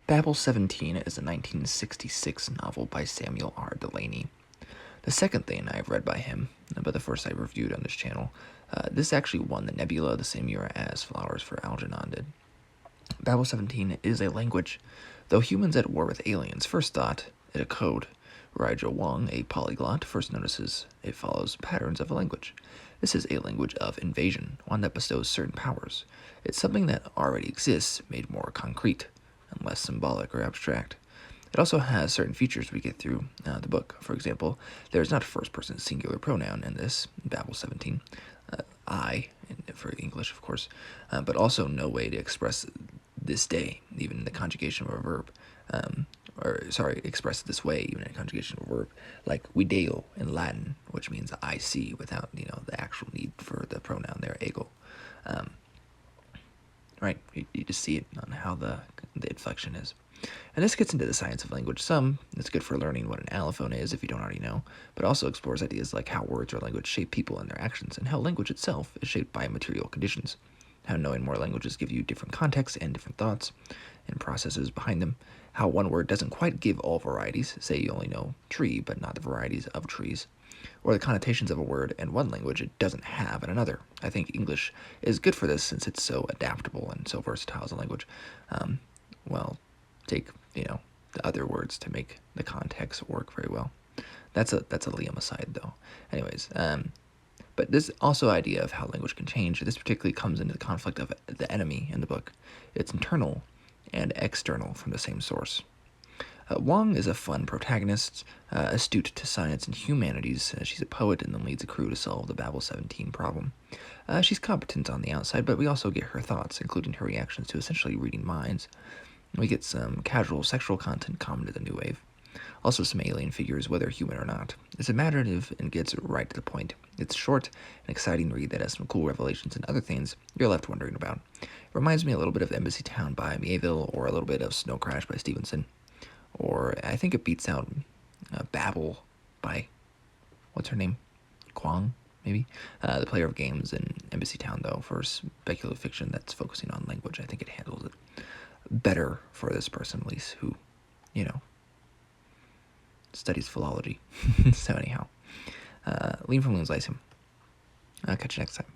Babel-17 is a 1966 novel by Samuel R. Delany. The second thing I've read by him, but the first I reviewed on this channel, this actually won the Nebula the same year as Flowers for Algernon did. Babel-17 is a language, though humans at war with aliens first thought it a code. Raija Wong, a polyglot, first notices it follows patterns of a language. This is a language of invasion, one that bestows certain powers. It's something that already exists, made more concrete, and less symbolic or abstract. It also has certain features we get through the book. For example, there is not a first-person singular pronoun in this, Babel-17, I, for English, of course, but also no way to express this day, even in the conjugation of a verb. Express it this way, even in a conjugation of a verb, like video in Latin, which means I see, without, the actual need for the pronoun there, ego. Right, you just see it on how the inflection is. And this gets into the science of language some. It's good for learning what an allophone is if you don't already know, but also explores ideas like how words or language shape people and their actions, and how language itself is shaped by material conditions. How knowing more languages give you different contexts and different thoughts and processes behind them. How one word doesn't quite give all varieties, say you only know tree, but not the varieties of trees. Or the connotations of a word in one language it doesn't have in another. I think English is good for this since it's so adaptable and so versatile as a language. Take, the other words to make the context work very well. That's a Liam aside, though. Anyways, but this also idea of how language can change, this particularly comes into the conflict of the enemy in the book. It's internal and external from the same source. Wong is a fun protagonist, astute to science and humanities. She's a poet and then leads a crew to solve the Babel-17 problem. She's competent on the outside, but we also get her thoughts, including her reactions to essentially reading minds. We get some casual sexual content common to the New Wave. Also some alien figures, whether human or not. It's imaginative and gets right to the point. It's short and exciting read that has some cool revelations and other things you're left wondering about. It reminds me a little bit of Embassy Town by Mieville, or a little bit of Snow Crash by Stevenson. Or I think it beats out Babel by, what's her name? Kwong, maybe? The player of games in Embassy Town, though, for speculative fiction that's focusing on language. I think it handles it better for this person, at least, who, studies philology. So anyhow, Liam from Loon's Lyceum. I'll catch you next time.